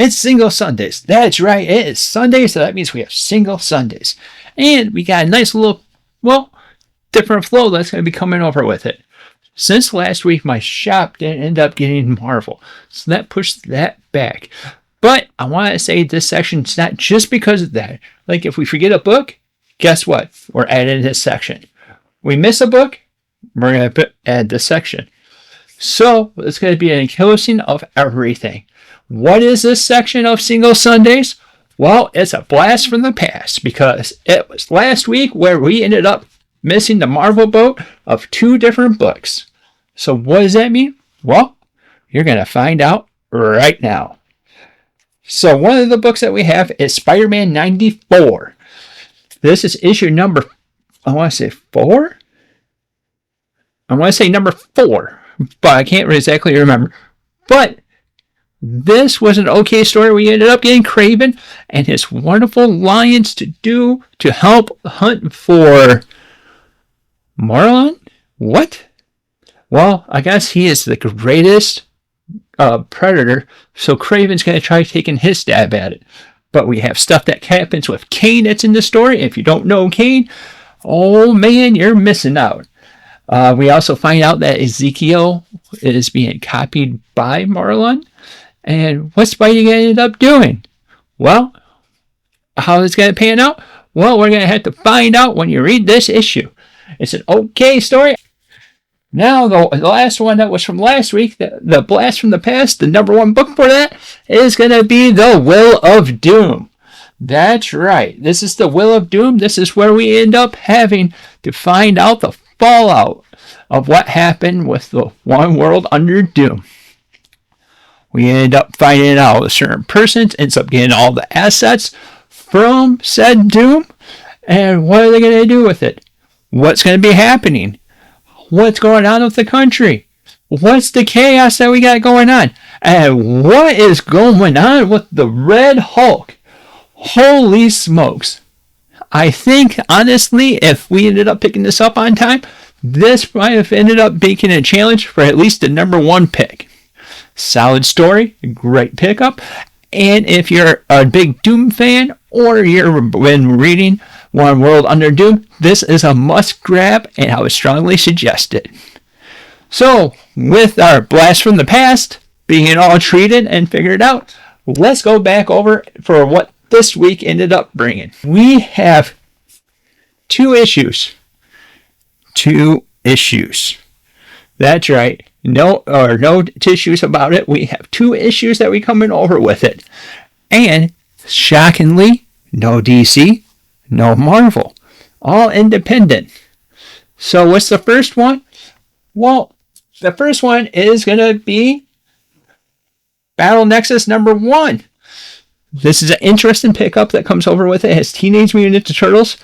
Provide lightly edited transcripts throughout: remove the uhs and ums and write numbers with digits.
It's single Sundays. That's right. It is Sunday, so that means we have single Sundays. And we got a nice little, different flow that's going to be coming over with it. Since last week, my shop didn't end up getting Marvel, so that pushed that back. But I want to say this section's not just because of that. Like, if we forget a book, guess what? We're adding this section. We miss a book, we're going to add this section. So it's going to be an encompassing of everything. What is this section of Single Sundays? Well, it's a blast from the past because it was last week where we ended up missing the Marvel boat of 2 different books. So what does that mean? Well, you're going to find out right now. So one of the books that we have is Spider-Man 94. This is issue number, I want to say 4? I want to say number 4, but I can't exactly remember. But this was an okay story. We ended up getting Kraven and his wonderful alliance to help hunt for Marlon? What? Well, I guess he is the greatest predator, so Kraven's going to try taking his stab at it. But we have stuff that happens with Kane that's in the story. If you don't know Kane, oh man, you're missing out. We also find out that Ezekiel is being copied by Marlon. And what's Spidey going to end up doing? Well, how is it going to pan out? Well, we're going to have to find out when you read this issue. It's an okay story. Now, the last one that was from last week, the Blast from the Past, the number 1 book for that, is going to be The Will of Doom. That's right. This is The Will of Doom. This is where we end up having to find out the fallout of what happened with the one world under Doom. We end up finding out a certain person ends up getting all the assets from said Doom. And what are they going to do with it? What's going to be happening? What's going on with the country? What's the chaos that we got going on? And what is going on with the Red Hulk? Holy smokes. I think, honestly, if we ended up picking this up on time, this might have ended up making a challenge for at least the number 1 pick. Solid story, great pickup. And if you're a big Doom fan or you've been reading One World Under Doom, this is a must grab and I would strongly suggest it. So, with our blast from the past being all treated and figured out, let's go back over for what this week ended up bringing. We have 2 issues. 2 issues. That's right. No tissues about it. We have 2 issues that we coming over with it. And shockingly, no DC, no Marvel. All independent. So what's the first one? Well, the first one is going to be Battle Nexus number 1. This is an interesting pickup that comes over with it. It has Teenage Mutant Ninja Turtles.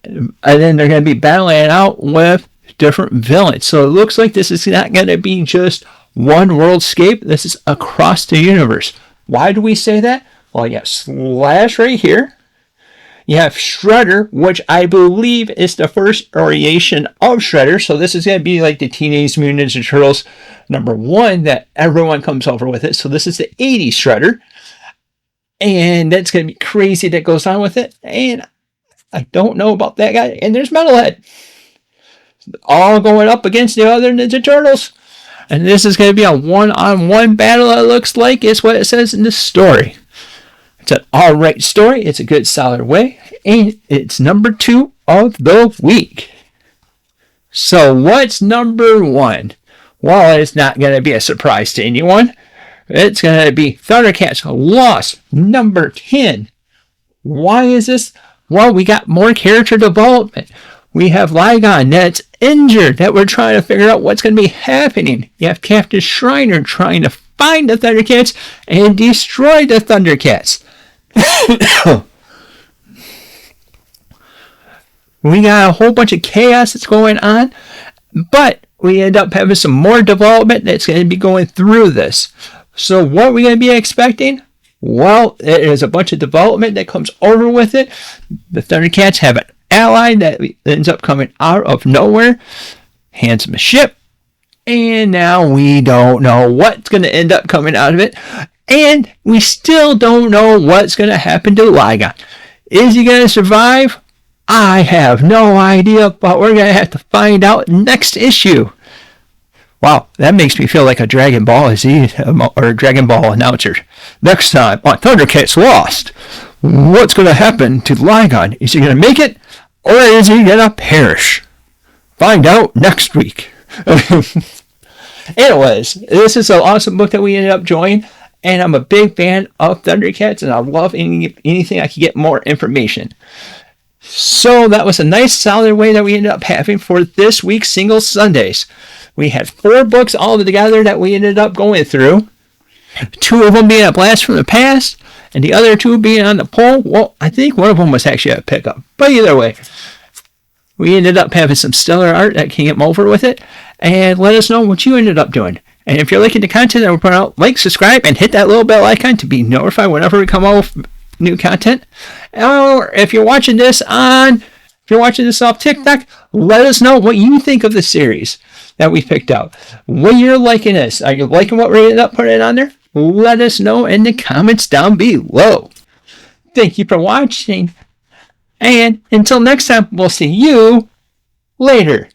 And then they're going to be battling it out with different villains. So it looks like this is not going to be just one worldscape. This is across the universe. Why do we say that? Well, you have Slash right here. You have Shredder, which I believe is the first variation of Shredder. So this is going to be like the Teenage Mutant Ninja Turtles number 1 that everyone comes over with it. So this is the 80s Shredder. And that's going to be crazy that goes on with it. And I don't know about that guy. And there's Metalhead. All going up against the other Ninja Turtles. And this is going to be a one-on-one battle, it looks like, is what it says in the story. It's an alright story. It's a good, solid way. And it's number 2 of the week. So what's number 1? Well, it's not going to be a surprise to anyone. It's going to be Thundercats Lost number 10. Why is this? Well, we got more character development. We have Ligon that's injured, that we're trying to figure out what's going to be happening. You have Captain Shriner trying to find the Thundercats and destroy the Thundercats. We got a whole bunch of chaos that's going on, but we end up having some more development that's going to be going through this. So what are we going to be expecting? Well, there's a bunch of development that comes over with it. The Thundercats have an ally that ends up coming out of nowhere, hands him a ship, and now we don't know what's going to end up coming out of it. And we still don't know what's going to happen to Ligon. Is he going to survive? I have no idea, but we're going to have to find out next issue. Wow, that makes me feel like a Dragon Ball Z or Dragon Ball announcer. Next time on Thundercats Lost, what's going to happen to Ligon? Is he going to make it, or is he going to perish? Find out next week. Anyways, this is an awesome book that we ended up enjoying, and I'm a big fan of Thundercats, and I love anything I can get more information. So that was a nice solid way that we ended up having for this week's Single Sundays. We had 4 books all together that we ended up going through. 2 of them being a blast from the past, and the other 2 being on the poll. Well, I think one of them was actually a pickup. But either way, we ended up having some stellar art that came over with it. And let us know what you ended up doing. And if you're liking the content that we're putting out, like, subscribe, and hit that little bell icon to be notified whenever we come out with new content. Or if you're watching this off TikTok, let us know what you think of the series that we picked out. What you're liking this. Are you liking what we ended up putting on there? Let us know in the comments down below. Thank you for watching. And until next time, we'll see you later.